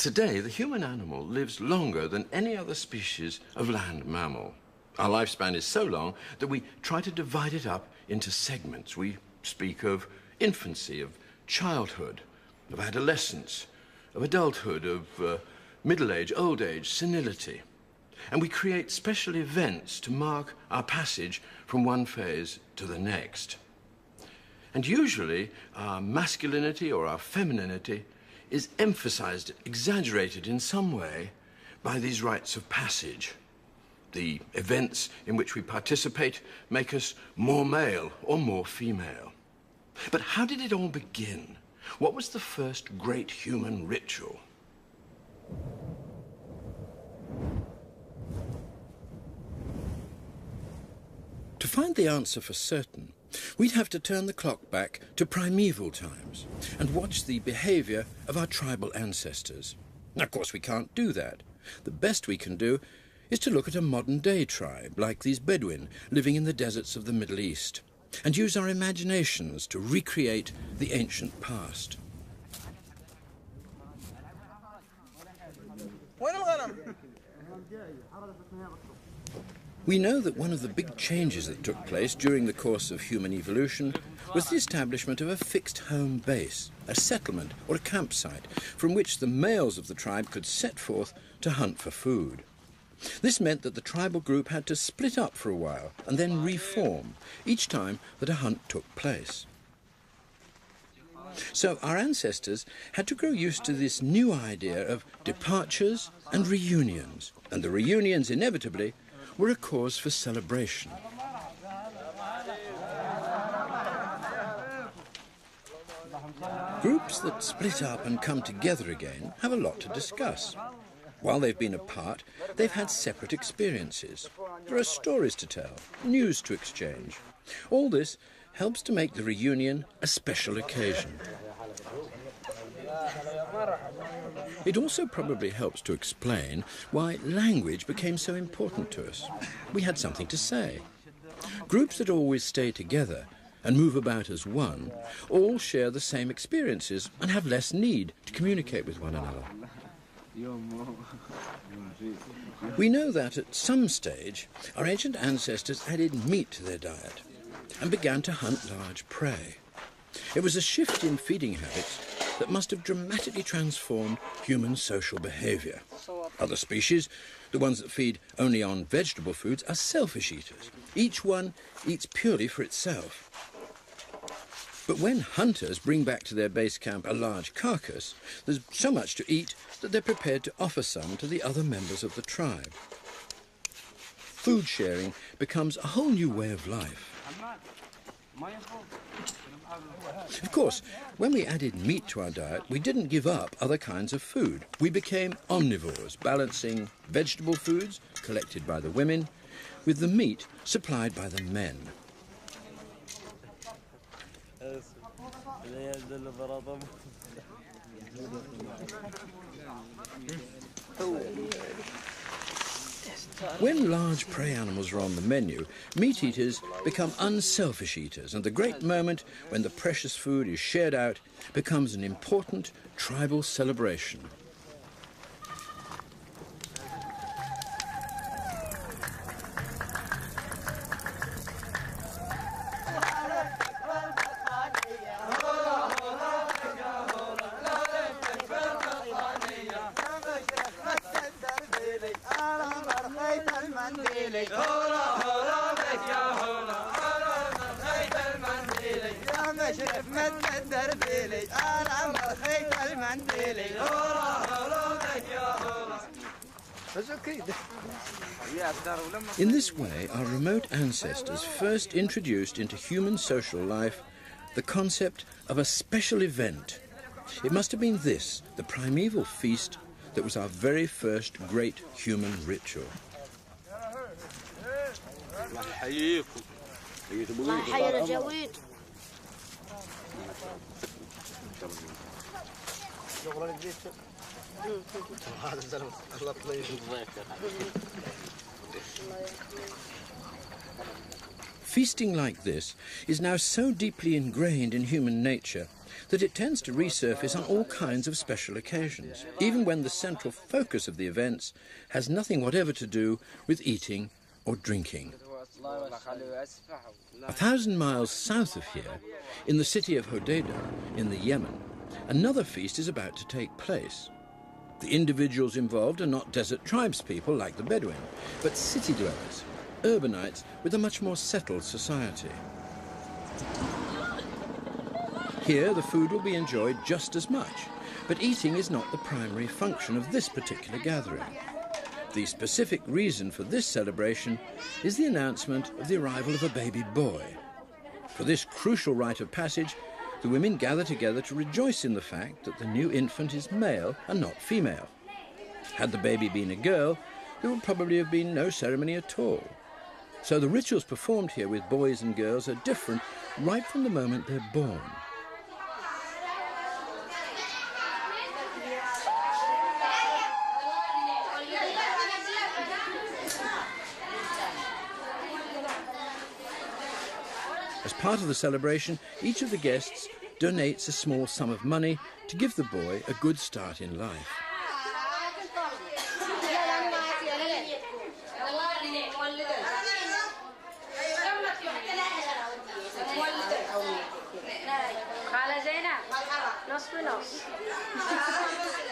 Today, the human animal lives longer than any other species of land mammal. Our lifespan is so long that we try to divide it up into segments. We speak of infancy, of childhood, of adolescence, of adulthood, of middle age, old age, senility. And we create special events to mark our passage from one phase to the next. And usually, our masculinity or our femininity is emphasized, exaggerated in some way by these rites of passage. The events in which we participate make us more male or more female. But how did it all begin? What was the first great human ritual? To find the answer for certain, we'd have to turn the clock back to primeval times and watch the behavior of our tribal ancestors. Now, of course, we can't do that. The best we can do is to look at a modern-day tribe, like these Bedouin living in the deserts of the Middle East, and use our imaginations to recreate the ancient past. We know that one of the big changes that took place during the course of human evolution was the establishment of a fixed home base, a settlement or a campsite from which the males of the tribe could set forth to hunt for food. This meant that the tribal group had to split up for a while and then reform each time that a hunt took place. So our ancestors had to grow used to this new idea of departures and reunions, and the reunions inevitably were a cause for celebration. Groups that split up and come together again have a lot to discuss. While they've been apart, they've had separate experiences. There are stories to tell, news to exchange. All this helps to make the reunion a special occasion. It also probably helps to explain why language became so important to us. We had something to say. Groups that always stay together and move about as one all share the same experiences and have less need to communicate with one another. We know that at some stage our ancient ancestors added meat to their diet and began to hunt large prey. It was a shift in feeding habits that must have dramatically transformed human social behavior. Other species, the ones that feed only on vegetable foods, are selfish eaters. Each one eats purely for itself. But when hunters bring back to their base camp a large carcass, there's so much to eat that they're prepared to offer some to the other members of the tribe. Food sharing becomes a whole new way of life. Of course, when we added meat to our diet, we didn't give up other kinds of food. We became omnivores, balancing vegetable foods collected by the women with the meat supplied by the men. When large prey animals are on the menu, meat eaters become unselfish eaters, and the great moment when the precious food is shared out becomes an important tribal celebration. In this way, our remote ancestors first introduced into human social life the concept of a special event. It must have been this, the primeval feast, that was our very first great human ritual. Feasting like this is now so deeply ingrained in human nature that it tends to resurface on all kinds of special occasions, even when the central focus of the events has nothing whatever to do with eating or drinking. 1,000 miles south of here, in the city of Hodeidah, in the Yemen, another feast is about to take place. The individuals involved are not desert tribespeople like the Bedouin, but city dwellers, urbanites with a much more settled society. Here, the food will be enjoyed just as much, but eating is not the primary function of this particular gathering. The specific reason for this celebration is the announcement of the arrival of a baby boy. For this crucial rite of passage, the women gather together to rejoice in the fact that the new infant is male and not female. Had the baby been a girl, there would probably have been no ceremony at all. So the rituals performed here with boys and girls are different right from the moment they're born. As part of the celebration, each of the guests donates a small sum of money to give the boy a good start in life.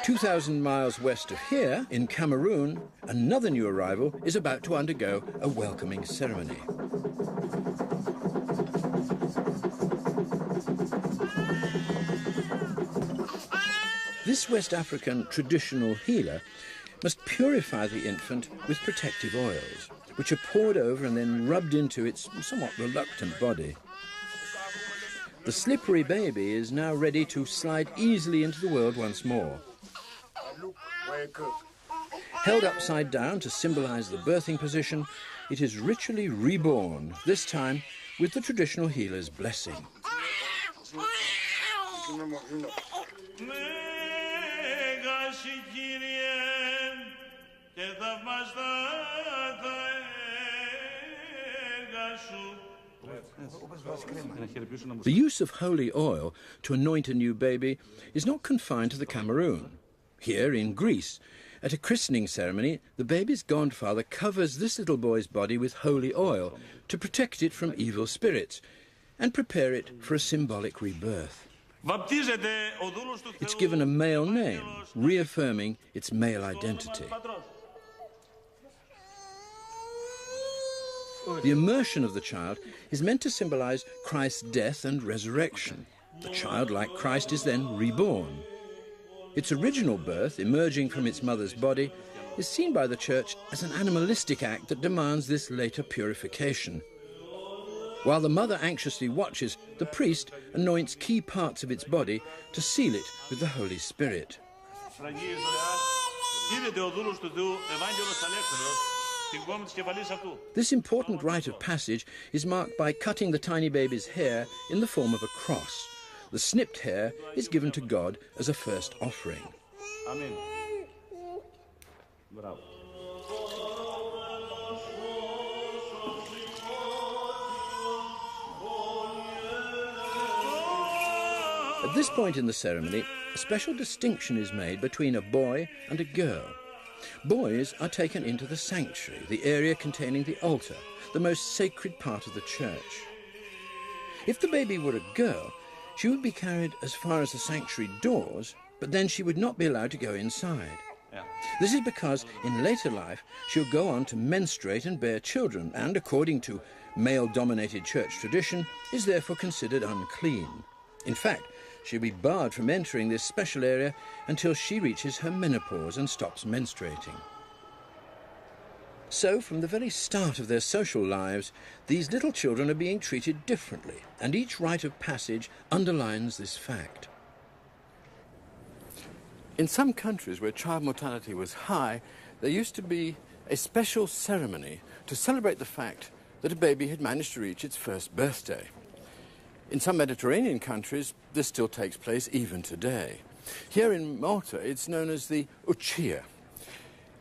"2,000 miles west of here, in Cameroon, another new arrival is about to undergo a welcoming ceremony. This West African traditional healer must purify the infant with protective oils, which are poured over and then rubbed into its somewhat reluctant body. The slippery baby is now ready to slide easily into the world once more. Held upside down to symbolize the birthing position, it is ritually reborn, this time with the traditional healer's blessing. The use of holy oil to anoint a new baby is not confined to the Cameroon. Here in Greece, at a christening ceremony, the baby's godfather covers this little boy's body with holy oil to protect it from evil spirits and prepare it for a symbolic rebirth. It's given a male name, reaffirming its male identity. The immersion of the child is meant to symbolize Christ's death and resurrection. The child, like Christ, is then reborn. Its original birth, emerging from its mother's body, is seen by the Church as an animalistic act that demands this later purification. While the mother anxiously watches, the priest anoints key parts of its body to seal it with the Holy Spirit. This important rite of passage is marked by cutting the tiny baby's hair in the form of a cross. The snipped hair is given to God as a first offering. Amen. Bravo. At this point in the ceremony, a special distinction is made between a boy and a girl. Boys are taken into the sanctuary, the area containing the altar, the most sacred part of the church. If the baby were a girl, she would be carried as far as the sanctuary doors, but then she would not be allowed to go inside. This is because in later life she'll go on to menstruate and bear children and, according to male-dominated church tradition, is therefore considered unclean. In fact, she'll be barred from entering this special area until she reaches her menopause and stops menstruating. So, from the very start of their social lives, these little children are being treated differently, and each rite of passage underlines this fact. In some countries where child mortality was high, there used to be a special ceremony to celebrate the fact that a baby had managed to reach its first birthday. In some Mediterranean countries, this still takes place even today. Here in Malta, it's known as the Uccia,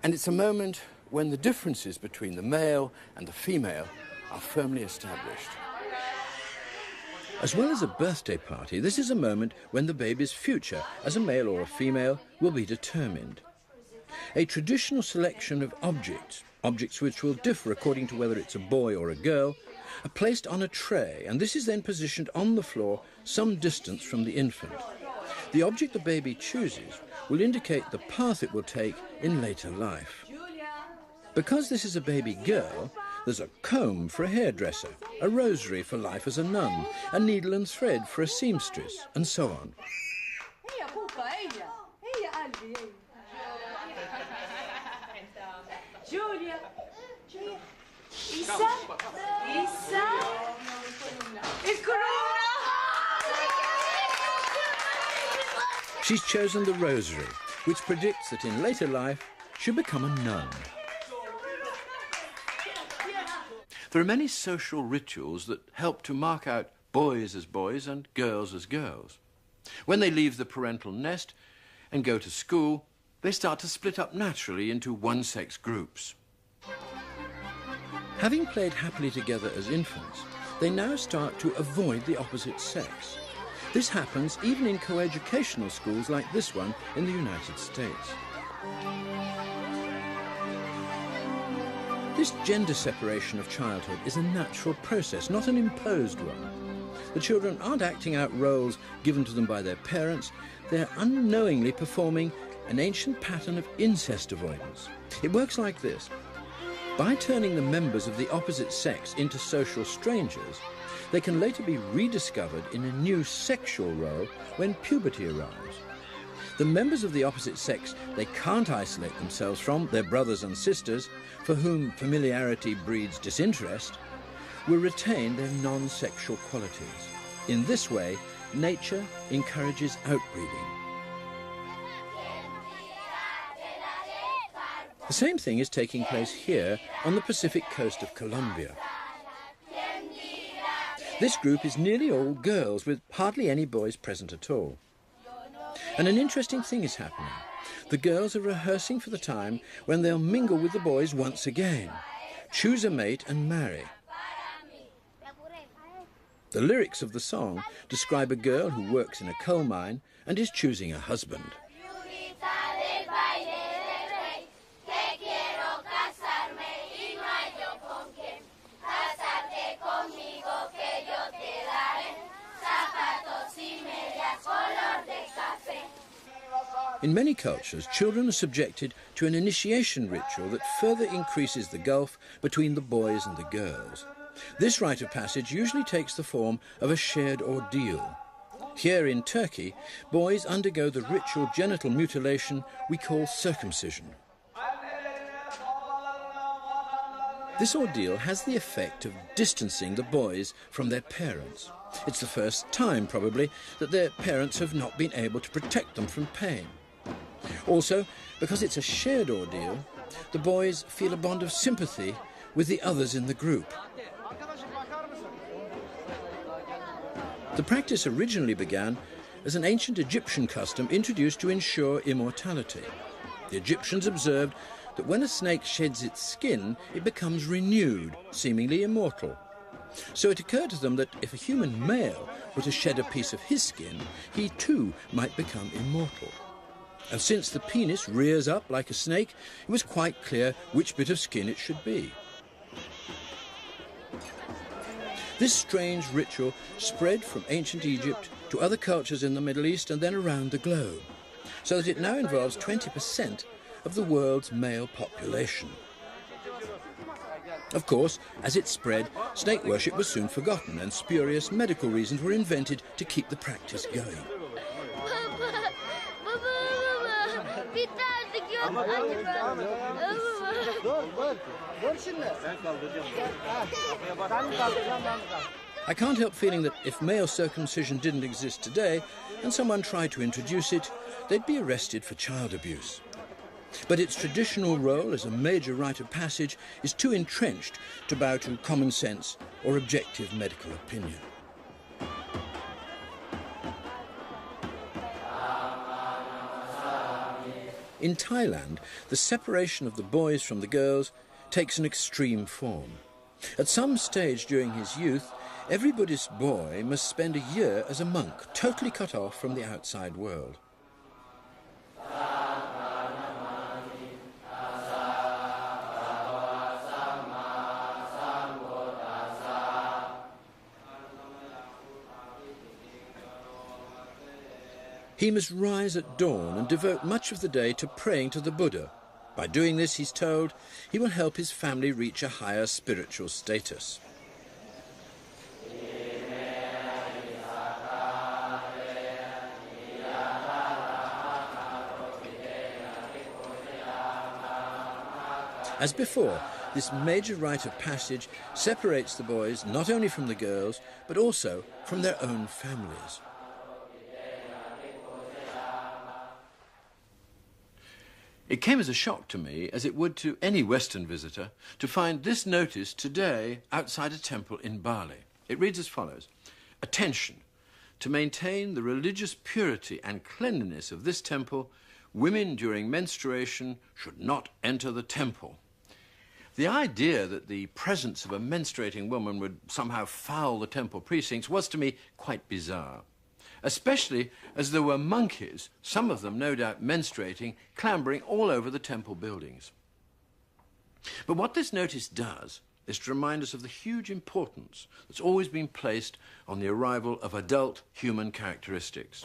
and it's a moment when the differences between the male and the female are firmly established. As well as a birthday party, this is a moment when the baby's future, as a male or a female, will be determined. A traditional selection of objects which will differ according to whether it's a boy or a girl, are placed on a tray, and this is then positioned on the floor some distance from the infant. The object the baby chooses will indicate the path it will take in later life. Because this is a baby girl, there's a comb for a hairdresser, a rosary for life as a nun, a needle and thread for a seamstress, and so on. She's chosen the rosary, which predicts that in later life she'll become a nun. There are many social rituals that help to mark out boys as boys and girls as girls. When they leave the parental nest and go to school, they start to split up naturally into one-sex groups. Having played happily together as infants, they now start to avoid the opposite sex. This happens even in coeducational schools like this one in the United States. This gender separation of childhood is a natural process, not an imposed one. The children aren't acting out roles given to them by their parents. They're unknowingly performing an ancient pattern of incest avoidance. It works like this. By turning the members of the opposite sex into social strangers, they can later be rediscovered in a new sexual role when puberty arrives. The members of the opposite sex they can't isolate themselves from, their brothers and sisters, for whom familiarity breeds disinterest, will retain their non-sexual qualities. In this way, nature encourages outbreeding. The same thing is taking place here on the Pacific coast of Colombia. This group is nearly all girls, with hardly any boys present at all. And an interesting thing is happening. The girls are rehearsing for the time when they'll mingle with the boys once again, choose a mate and marry. The lyrics of the song describe a girl who works in a coal mine and is choosing a husband. In many cultures, children are subjected to an initiation ritual that further increases the gulf between the boys and the girls. This rite of passage usually takes the form of a shared ordeal. Here in Turkey, boys undergo the ritual genital mutilation we call circumcision. This ordeal has the effect of distancing the boys from their parents. It's the first time, probably, that their parents have not been able to protect them from pain. Also, because it's a shared ordeal, the boys feel a bond of sympathy with the others in the group. The practice originally began as an ancient Egyptian custom introduced to ensure immortality. The Egyptians observed that when a snake sheds its skin, it becomes renewed, seemingly immortal. So it occurred to them that if a human male were to shed a piece of his skin, he too might become immortal. And since the penis rears up like a snake, it was quite clear which bit of skin it should be. This strange ritual spread from ancient Egypt to other cultures in the Middle East and then around the globe, so that it now involves 20% of the world's male population. Of course, as it spread, snake worship was soon forgotten and spurious medical reasons were invented to keep the practice going. I can't help feeling that if male circumcision didn't exist today and someone tried to introduce it, they'd be arrested for child abuse. But its traditional role as a major rite of passage is too entrenched to bow to common sense or objective medical opinion. In Thailand, the separation of the boys from the girls takes an extreme form. At some stage during his youth, Every Buddhist boy must spend a year as a monk, totally cut off from the outside world. He must rise at dawn and devote much of the day to praying to the Buddha. By doing this, he's told, he will help his family reach a higher spiritual status. As before, this major rite of passage separates the boys not only from the girls, but also from their own families. It came as a shock to me, as it would to any Western visitor, to find this notice today outside a temple in Bali. It reads as follows: "Attention! To maintain the religious purity and cleanliness of this temple, women during menstruation should not enter the temple." The idea that the presence of a menstruating woman would somehow foul the temple precincts was to me quite bizarre, especially as there were monkeys, some of them no doubt menstruating, clambering all over the temple buildings. But what this notice does is to remind us of the huge importance that's always been placed on the arrival of adult human characteristics.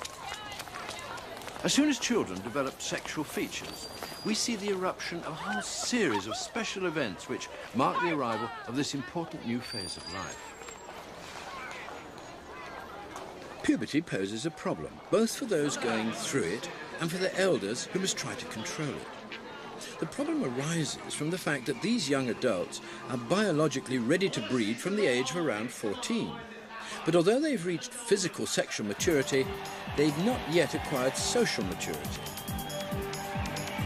As soon as children develop sexual features, we see the eruption of a whole series of special events which mark the arrival of this important new phase of life. Puberty poses a problem, both for those going through it and for the elders who must try to control it. The problem arises from the fact that these young adults are biologically ready to breed from the age of around 14. But although they've reached physical sexual maturity, they've not yet acquired social maturity.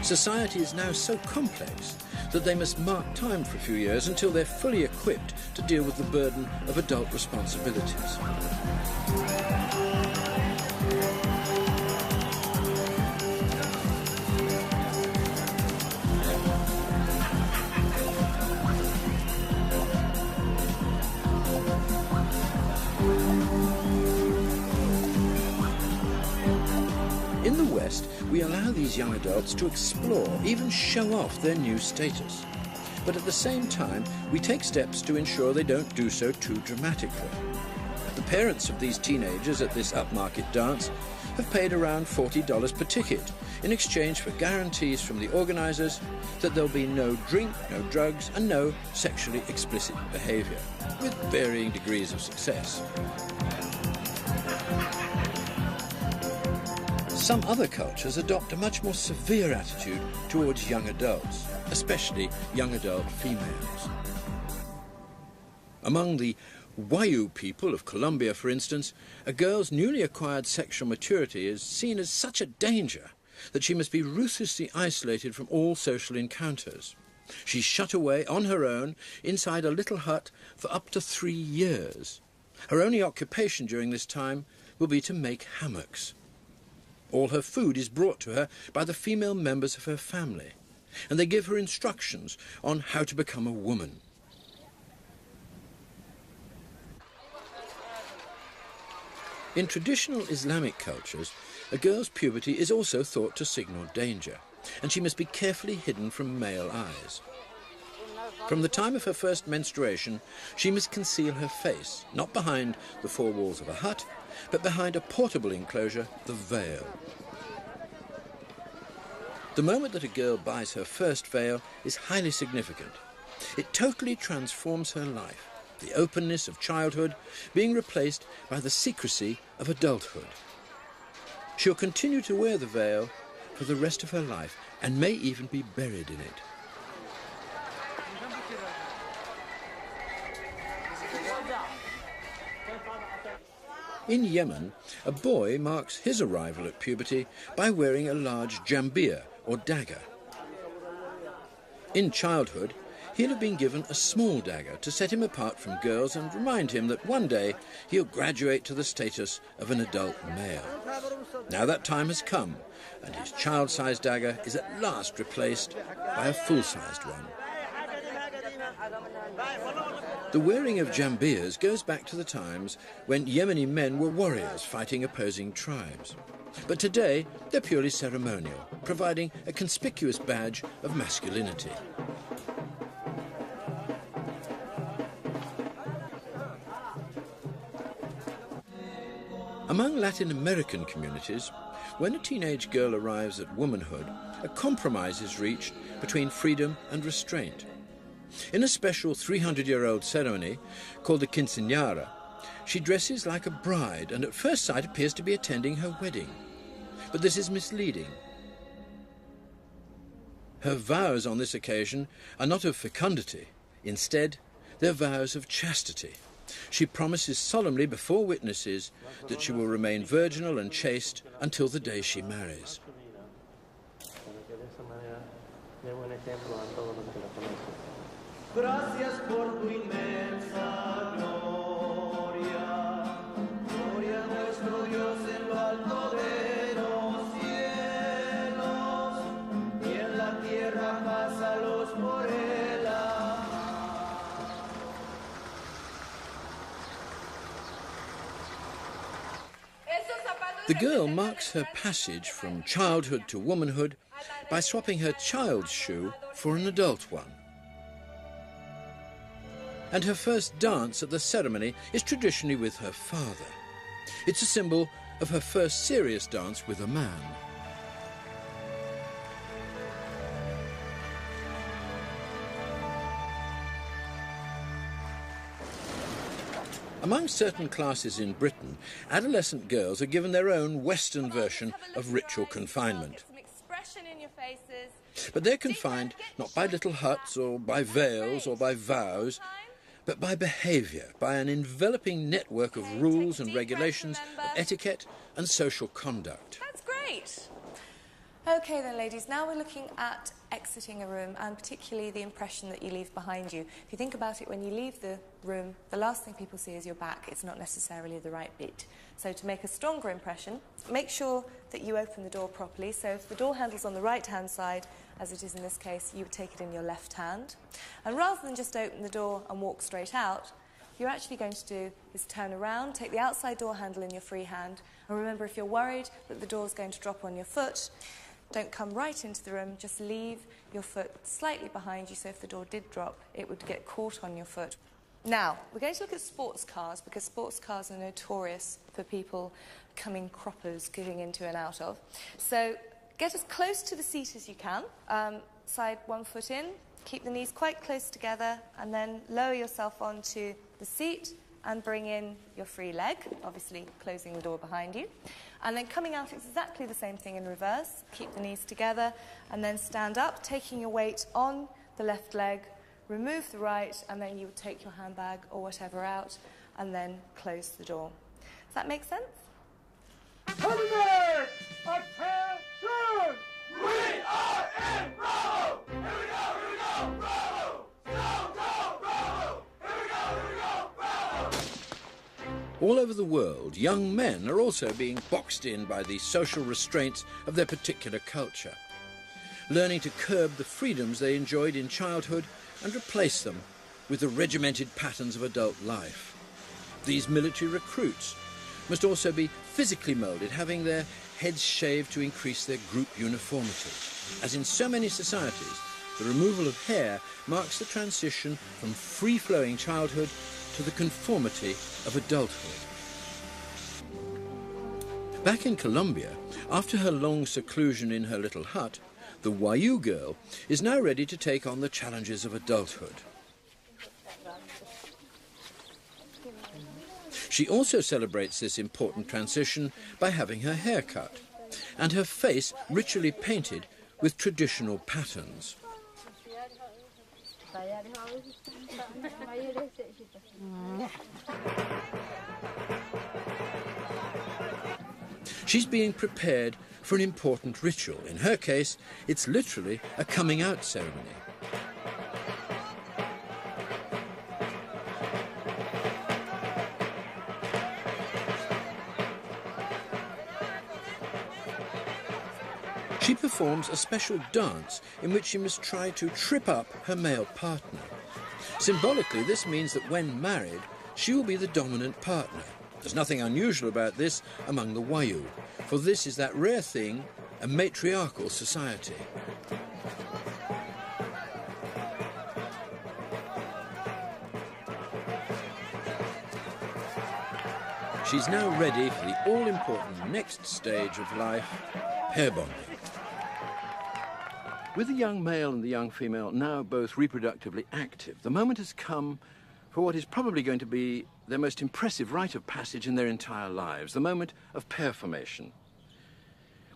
Society is now so complex that they must mark time for a few years until they're fully equipped to deal with the burden of adult responsibilities. In the West, we allow these young adults to explore, even show off their new status. But at the same time, we take steps to ensure they don't do so too dramatically. The parents of these teenagers at this upmarket dance have paid around $40 per ticket in exchange for guarantees from the organisers that there'll be no drink, no drugs and no sexually explicit behaviour, with varying degrees of success. Some other cultures adopt a much more severe attitude towards young adults, especially young adult females. Among the Wayu people of Colombia, for instance, a girl's newly acquired sexual maturity is seen as such a danger that she must be ruthlessly isolated from all social encounters. She's shut away on her own inside a little hut for up to 3 years. Her only occupation during this time will be to make hammocks. All her food is brought to her by the female members of her family, and they give her instructions on how to become a woman. In traditional Islamic cultures, a girl's puberty is also thought to signal danger, and she must be carefully hidden from male eyes. From the time of her first menstruation, she must conceal her face, not behind the 4 walls of a hut, but behind a portable enclosure, the veil. The moment that a girl buys her first veil is highly significant. It totally transforms her life, the openness of childhood being replaced by the secrecy of adulthood. She'll continue to wear the veil for the rest of her life and may even be buried in it. In Yemen, a boy marks his arrival at puberty by wearing a large jambia, or dagger. In childhood, he'll have been given a small dagger to set him apart from girls and remind him that one day he'll graduate to the status of an adult male. Now that time has come, and his child-sized dagger is at last replaced by a full-sized one. The wearing of jambias goes back to the times when Yemeni men were warriors fighting opposing tribes. But today, they're purely ceremonial, providing a conspicuous badge of masculinity. Among Latin American communities, when a teenage girl arrives at womanhood, a compromise is reached between freedom and restraint. In a special 300-year-old ceremony called the quinceañera, she dresses like a bride and at first sight appears to be attending her wedding. But this is misleading. Her vows on this occasion are not of fecundity. Instead, they're vows of chastity. She promises solemnly before witnesses that she will remain virginal and chaste until the day she marries. Gracias por tu inmensa gloria, gloria a nuestro Dios en lo alto de los cielos, y en la tierra paz a los por él amar. The girl marks her passage from childhood to womanhood by swapping her child's shoe for an adult one. And her first dance at the ceremony is traditionally with her father. It's a symbol of her first serious dance with a man. Among certain classes in Britain, adolescent girls are given their own Western version of ritual confinement. But they're confined not by little huts or by veils or by vows, but by behaviour, by an enveloping network of rules and regulations, of etiquette and social conduct. That's great. OK then, ladies, now we're looking at exiting a room and particularly the impression that you leave behind you. If you think about it, when you leave the room, the last thing people see is your back. It's not necessarily the right bit. So to make a stronger impression, make sure that you open the door properly. So if the door handle's on the right-hand side, as it is in this case, you would take it in your left hand. And rather than just open the door and walk straight out, you're actually going to do is turn around, take the outside door handle in your free hand, and remember, if you're worried that the door's going to drop on your foot, don't come right into the room, just leave your foot slightly behind you, so if the door did drop, it would get caught on your foot. Now, we're going to look at sports cars, because sports cars are notorious for people coming croppers, getting into and out of. So get as close to the seat as you can, slide one foot in, keep the knees quite close together, and then lower yourself onto the seat and bring in your free leg, obviously closing the door behind you. And then coming out, it's exactly the same thing in reverse. Keep the knees together and then stand up, taking your weight on the left leg, remove the right, and then you would take your handbag or whatever out and then close the door. Does that make sense? Attention! We are in Bravo! Here we go, Bravo! Go, Bravo! Here we go, Bravo! All over the world, young men are also being boxed in by the social restraints of their particular culture, learning to curb the freedoms they enjoyed in childhood and replace them with the regimented patterns of adult life. These military recruits must also be physically moulded, having their heads shaved to increase their group uniformity. As in so many societies, the removal of hair marks the transition from free-flowing childhood to the conformity of adulthood. Back in Colombia, after her long seclusion in her little hut, the Wayu girl is now ready to take on the challenges of adulthood. She also celebrates this important transition by having her hair cut and her face ritually painted with traditional patterns. She's being prepared for an important ritual. In her case, it's literally a coming out ceremony. She performs a special dance in which she must try to trip up her male partner. Symbolically, this means that when married, she will be the dominant partner. There's nothing unusual about this among the Wayu, for this is that rare thing, a matriarchal society. She's now ready for the all-important next stage of life, pair bonding. With the young male and the young female now both reproductively active, the moment has come for what is probably going to be their most impressive rite of passage in their entire lives, the moment of pair formation.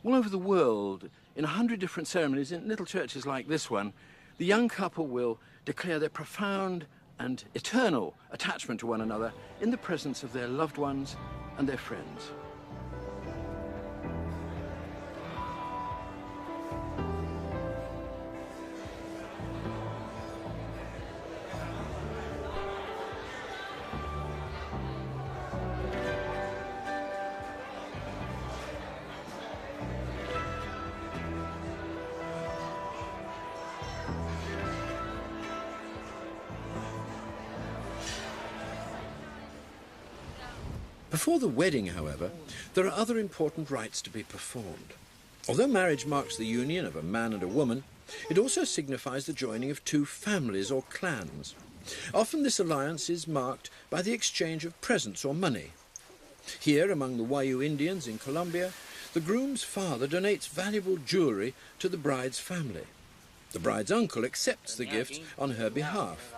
All over the world, in 100 different ceremonies, in little churches like this one, the young couple will declare their profound and eternal attachment to one another in the presence of their loved ones and their friends. Before the wedding, however, there are other important rites to be performed. Although marriage marks the union of a man and a woman, it also signifies the joining of two families or clans. Often this alliance is marked by the exchange of presents or money. Here, among the Wayu Indians in Colombia, the groom's father donates valuable jewellery to the bride's family. The bride's uncle accepts the gifts on her behalf.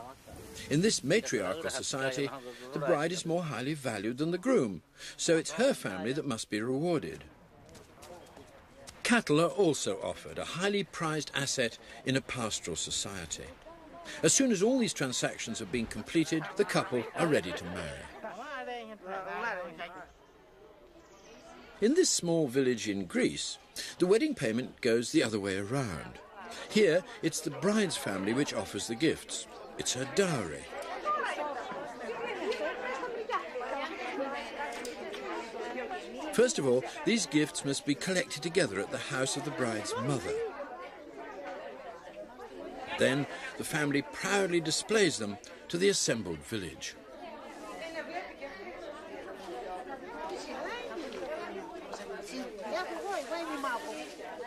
In this matriarchal society, the bride is more highly valued than the groom, so it's her family that must be rewarded. Cattle are also offered, a highly prized asset in a pastoral society. As soon as all these transactions have been completed, the couple are ready to marry. In this small village in Greece, the wedding payment goes the other way around. Here, it's the bride's family which offers the gifts. It's her dowry. First of all, these gifts must be collected together at the house of the bride's mother. Then, the family proudly displays them to the assembled village.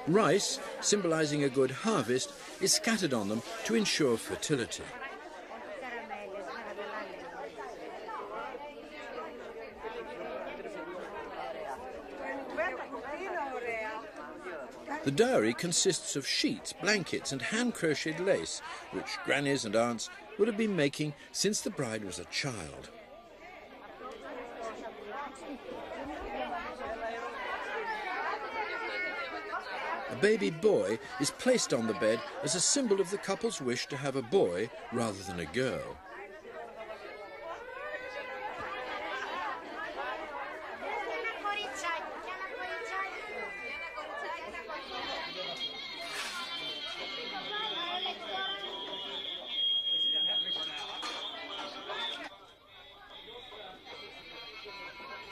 Rice, symbolizing a good harvest, is scattered on them to ensure fertility. The dowry consists of sheets, blankets and hand-crocheted lace, which grannies and aunts would have been making since the bride was a child. A baby boy is placed on the bed as a symbol of the couple's wish to have a boy rather than a girl.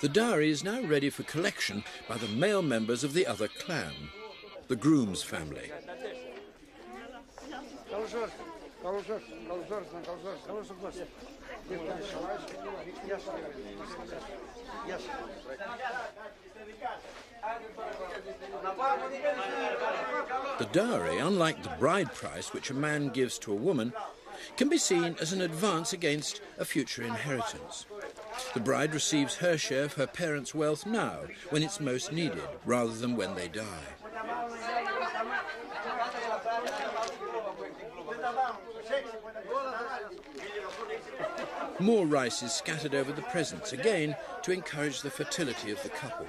The dowry is now ready for collection by the male members of the other clan, the groom's family. The dowry, unlike the bride price which a man gives to a woman, can be seen as an advance against a future inheritance. The bride receives her share of her parents' wealth now, when it's most needed, rather than when they die. More rice is scattered over the presents, again to encourage the fertility of the couple.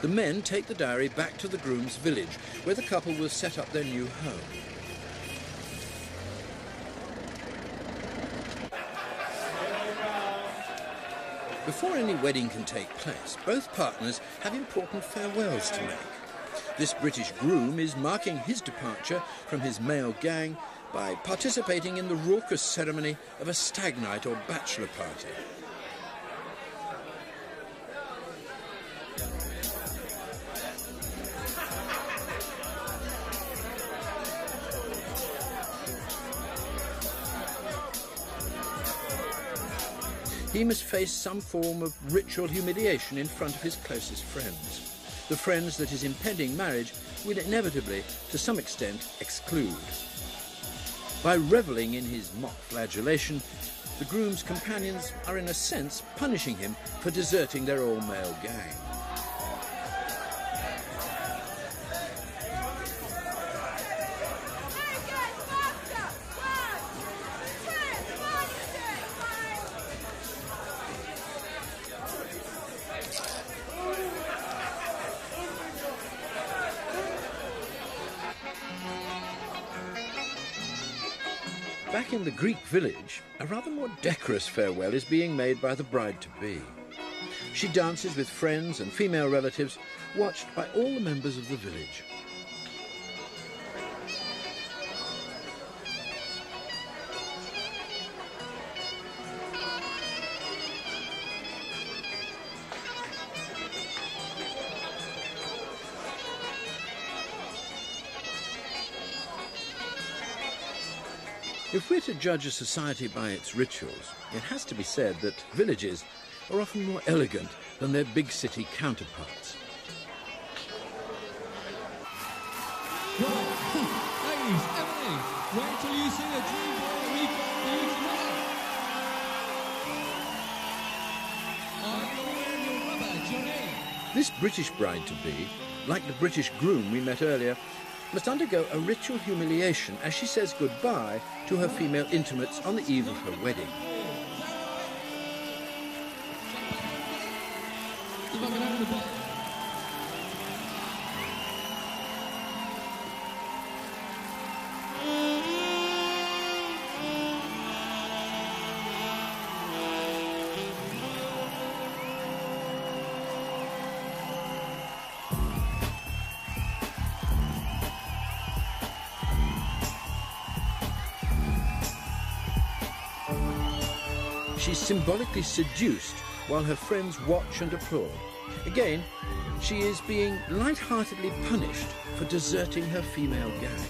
The men take the dowry back to the groom's village, where the couple will set up their new home. Before any wedding can take place, both partners have important farewells to make. This British groom is marking his departure from his male gang by participating in the raucous ceremony of a stag night or bachelor party. he must face some form of ritual humiliation in front of his closest friends, the friends that his impending marriage will inevitably, to some extent, exclude. By revelling in his mock flagellation, the groom's companions are in a sense punishing him for deserting their all-male gang. Back in the Greek village, a rather more decorous farewell is being made by the bride-to-be. She dances with friends and female relatives, watched by all the members of the village. If we're to judge a society by its rituals, it has to be said that villages are often more elegant than their big city counterparts. Ladies, Emily, wait till you see the dream boy that we've got for you tonight. I'm going to wear your rubber, Johnny. This British bride-to-be, like the British groom we met earlier, must undergo a ritual humiliation as she says goodbye to her female intimates on the eve of her wedding. She's symbolically seduced while her friends watch and applaud. Again, she is being light-heartedly punished for deserting her female gang.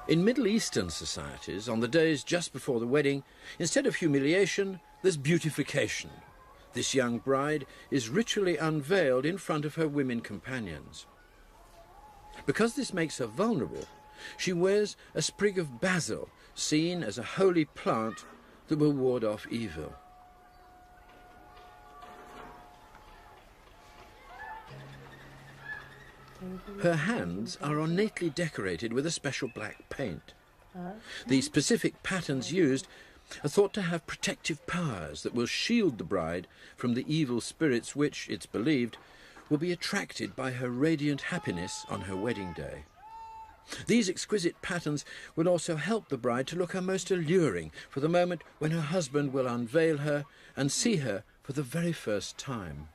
In Middle Eastern societies, on the days just before the wedding, instead of humiliation, there's beautification. This young bride is ritually unveiled in front of her women companions. Because this makes her vulnerable, she wears a sprig of basil, seen as a holy plant that will ward off evil. Her hands are ornately decorated with a special black paint. The specific patterns used are thought to have protective powers that will shield the bride from the evil spirits which, it's believed, will be attracted by her radiant happiness on her wedding day. These exquisite patterns will also help the bride to look her most alluring for the moment when her husband will unveil her and see her for the very first time.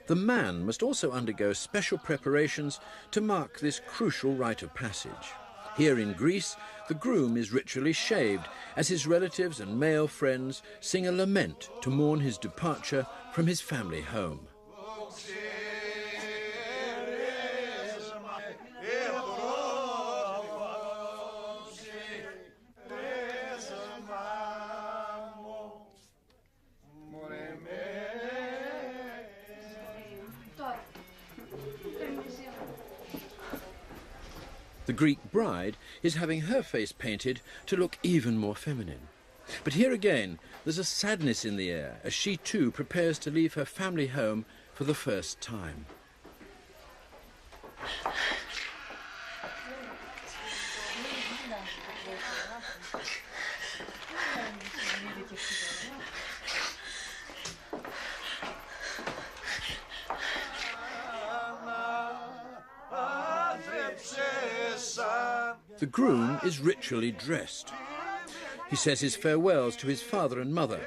The man must also undergo special preparations to mark this crucial rite of passage. Here in Greece, the groom is ritually shaved as his relatives and male friends sing a lament to mourn his departure from his family home. The Greek bride is having her face painted to look even more feminine. But here again, there's a sadness in the air as she too prepares to leave her family home for the first time. The groom is ritually dressed. He says his farewells to his father and mother.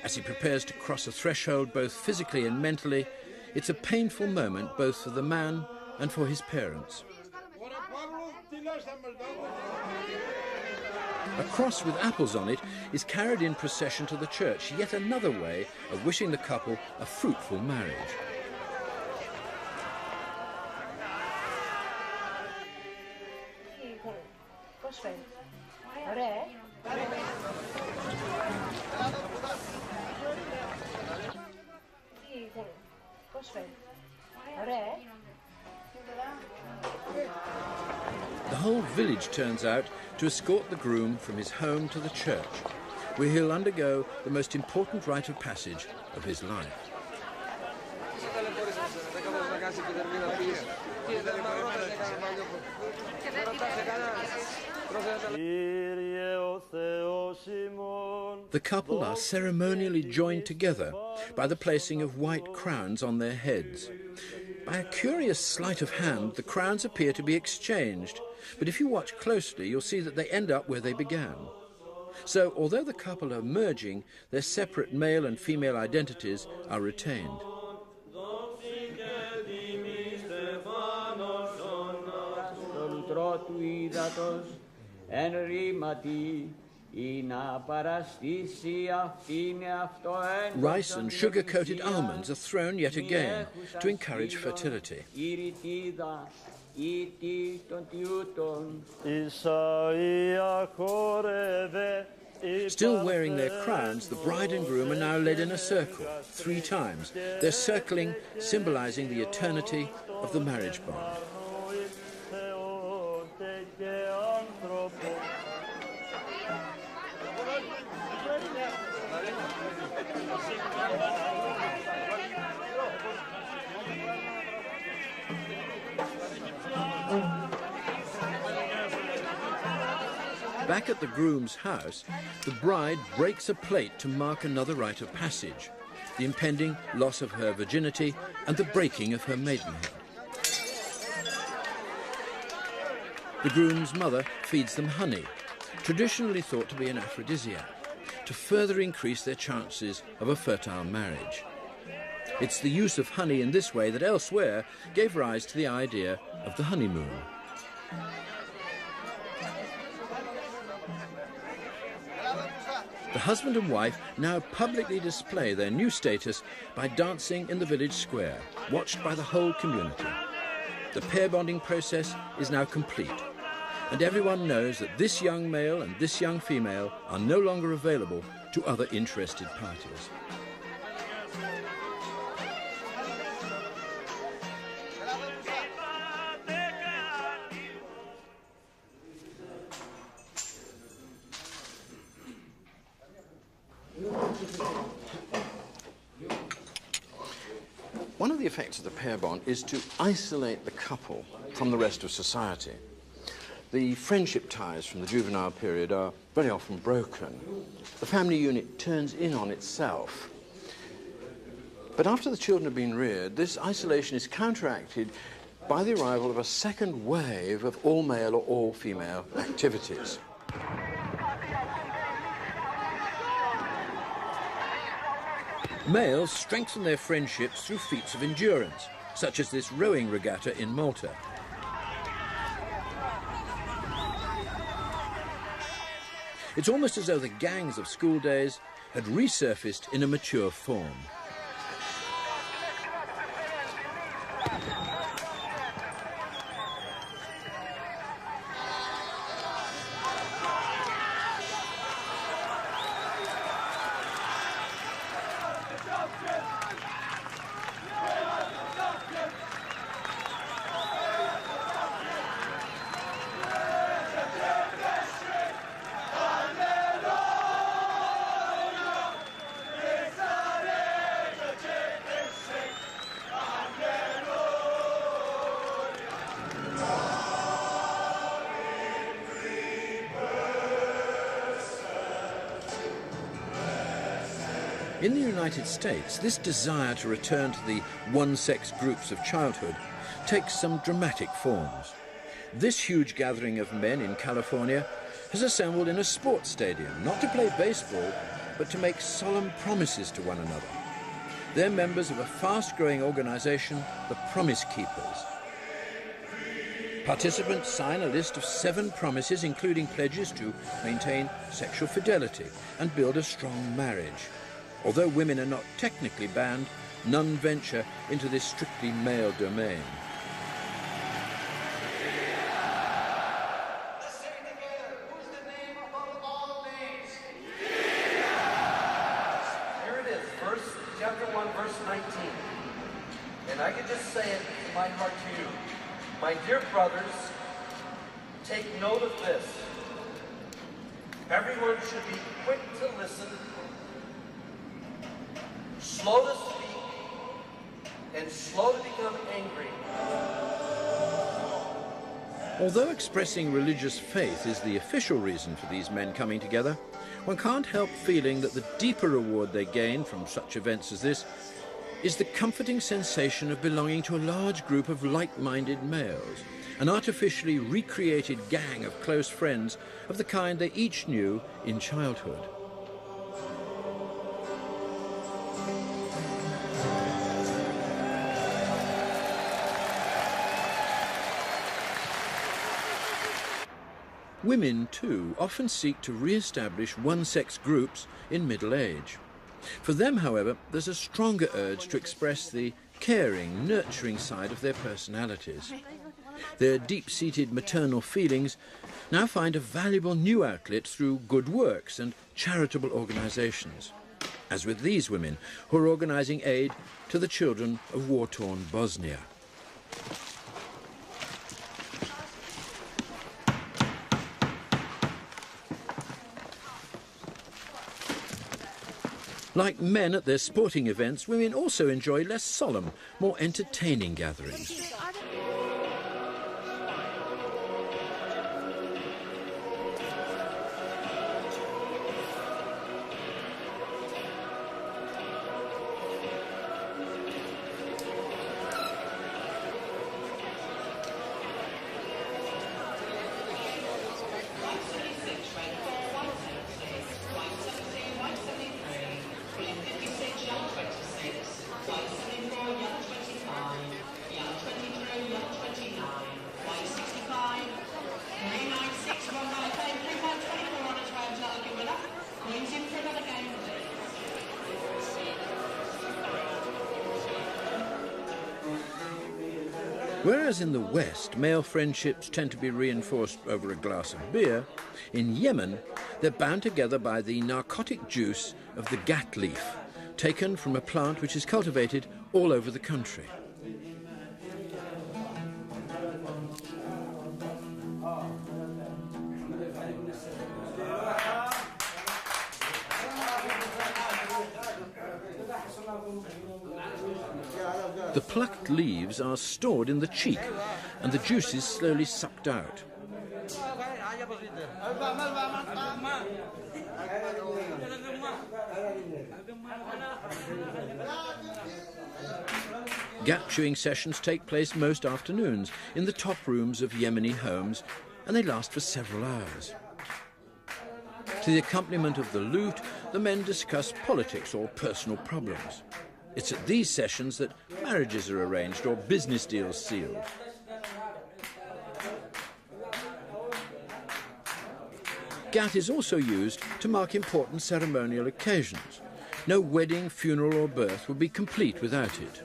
As he prepares to cross a threshold both physically and mentally, it's a painful moment both for the man and for his parents. A cross with apples on it is carried in procession to the church, yet another way of wishing the couple a fruitful marriage. The whole village turns out to escort the groom from his home to the church, where he'll undergo the most important rite of passage of his life. The couple are ceremonially joined together by the placing of white crowns on their heads. By a curious sleight of hand, the crowns appear to be exchanged, but if you watch closely, you'll see that they end up where they began. So, although the couple are merging, their separate male and female identities are retained. Rice and sugar-coated almonds are thrown yet again to encourage fertility. Still wearing their crowns, the bride and groom are now led in a circle 3 times. They're circling, symbolizing the eternity of the marriage bond. Back at the groom's house, the bride breaks a plate to mark another rite of passage, the impending loss of her virginity and the breaking of her maidenhead. The groom's mother feeds them honey, traditionally thought to be an aphrodisiac, to further increase their chances of a fertile marriage. It's the use of honey in this way that elsewhere gave rise to the idea of the honeymoon. The husband and wife now publicly display their new status by dancing in the village square, watched by the whole community. The pair bonding process is now complete, and everyone knows that this young male and this young female are no longer available to other interested parties. One of the effects of the pair bond is to isolate the couple from the rest of society. The friendship ties from the juvenile period are very often broken. The family unit turns in on itself. But after the children have been reared, this isolation is counteracted by the arrival of a second wave of all-male or all-female activities. Males strengthen their friendships through feats of endurance, such as this rowing regatta in Malta. It's almost as though the gangs of school days had resurfaced in a mature form. In the United States, this desire to return to the one-sex groups of childhood takes some dramatic forms. This huge gathering of men in California has assembled in a sports stadium, not to play baseball, but to make solemn promises to one another. They're members of a fast-growing organization, the Promise Keepers. Participants sign a list of 7 promises, including pledges to maintain sexual fidelity and build a strong marriage. Although women are not technically banned, none venture into this strictly male domain. Chapter 1, verse 19. And I can just say it in my heart to you. My dear brothers, take note of this. Everyone should be quick to listen, slow to speak, and slow to become angry. Although expressing religious faith is the official reason for these men coming together, one can't help feeling that the deeper reward they gain from such events as this is the comforting sensation of belonging to a large group of like-minded males, an artificially recreated gang of close friends of the kind they each knew in childhood. Women, too, often seek to re-establish one-sex groups in middle age. For them, however, there's a stronger urge to express the caring, nurturing side of their personalities. Their deep-seated maternal feelings now find a valuable new outlet through good works and charitable organizations, as with these women who are organizing aid to the children of war-torn Bosnia. Like men at their sporting events, women also enjoy less solemn, more entertaining gatherings. Whereas in the West, male friendships tend to be reinforced over a glass of beer, in Yemen, they're bound together by the narcotic juice of the gat leaf, taken from a plant which is cultivated all over the country. The plucked leaves are stored in the cheek, and the juice is slowly sucked out. Gap chewing sessions take place most afternoons in the top rooms of Yemeni homes, and they last for several hours. To the accompaniment of the lute, the men discuss politics or personal problems. It's at these sessions that marriages are arranged or business deals sealed. Gat is also used to mark important ceremonial occasions. No wedding, funeral or birth would be complete without it.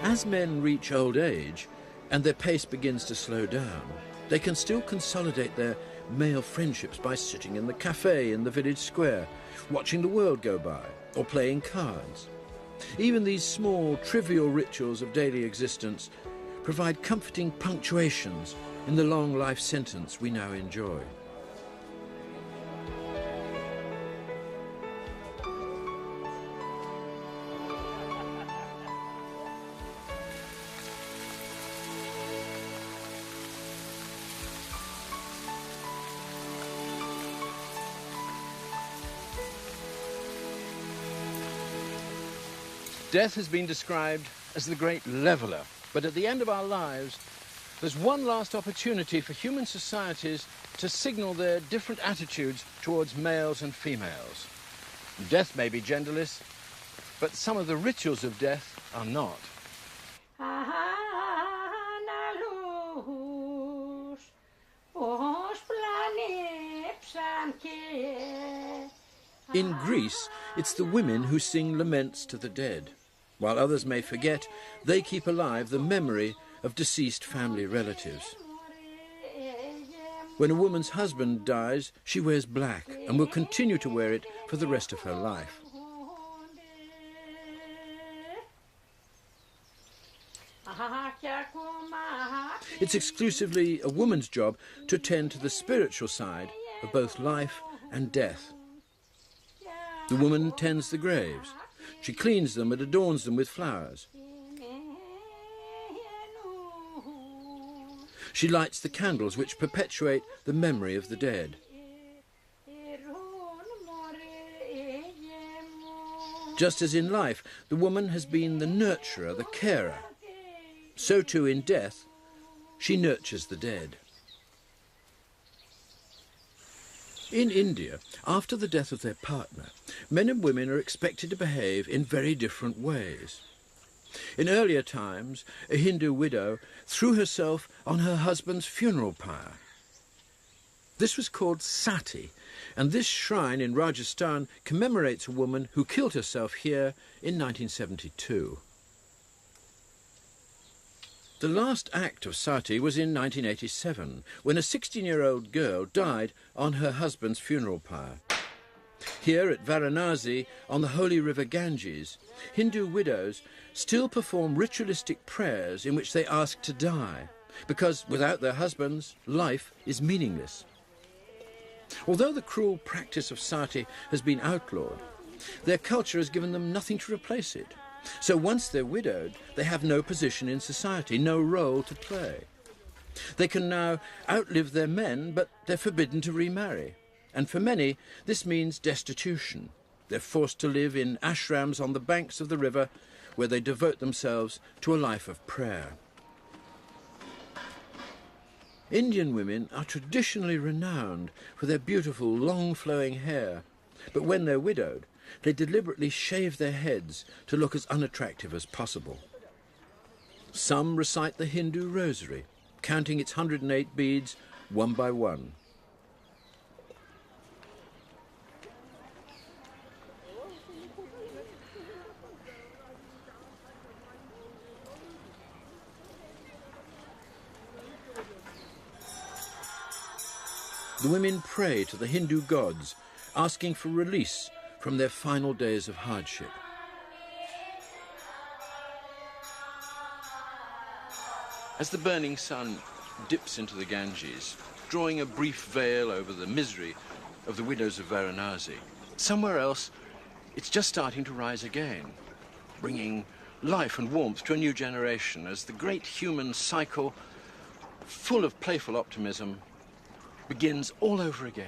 As men reach old age and their pace begins to slow down, they can still consolidate their male friendships by sitting in the cafe in the village square, watching the world go by, or playing cards. Even these small, trivial rituals of daily existence provide comforting punctuations in the long life sentence we now enjoy. Death has been described as the great leveller, but at the end of our lives, there's one last opportunity for human societies to signal their different attitudes towards males and females. Death may be genderless, but some of the rituals of death are not. In Greece, it's the women who sing laments to the dead. While others may forget, they keep alive the memory of deceased family relatives. When a woman's husband dies, she wears black and will continue to wear it for the rest of her life. It's exclusively a woman's job to tend to the spiritual side of both life and death. The woman tends the graves. She cleans them and adorns them with flowers. She lights the candles which perpetuate the memory of the dead. Just as in life, the woman has been the nurturer, the carer, so too in death, she nurtures the dead. In India, after the death of their partner, men and women are expected to behave in very different ways. In earlier times, a Hindu widow threw herself on her husband's funeral pyre. This was called sati, and this shrine in Rajasthan commemorates a woman who killed herself here in 1972. The last act of sati was in 1987, when a 16-year-old girl died on her husband's funeral pyre. Here at Varanasi, on the holy river Ganges, Hindu widows still perform ritualistic prayers in which they ask to die, because without their husbands, life is meaningless. Although the cruel practice of sati has been outlawed, their culture has given them nothing to replace it. So once they're widowed, they have no position in society, no role to play. They can now outlive their men, but they're forbidden to remarry. And for many, this means destitution. They're forced to live in ashrams on the banks of the river, where they devote themselves to a life of prayer. Indian women are traditionally renowned for their beautiful, long-flowing hair, but when they're widowed, they deliberately shave their heads to look as unattractive as possible. Some recite the Hindu rosary, counting its 108 beads one by one. The women pray to the Hindu gods, asking for release from their final days of hardship. As the burning sun dips into the Ganges, drawing a brief veil over the misery of the widows of Varanasi, somewhere else it's just starting to rise again, bringing life and warmth to a new generation as the great human cycle, full of playful optimism, begins all over again.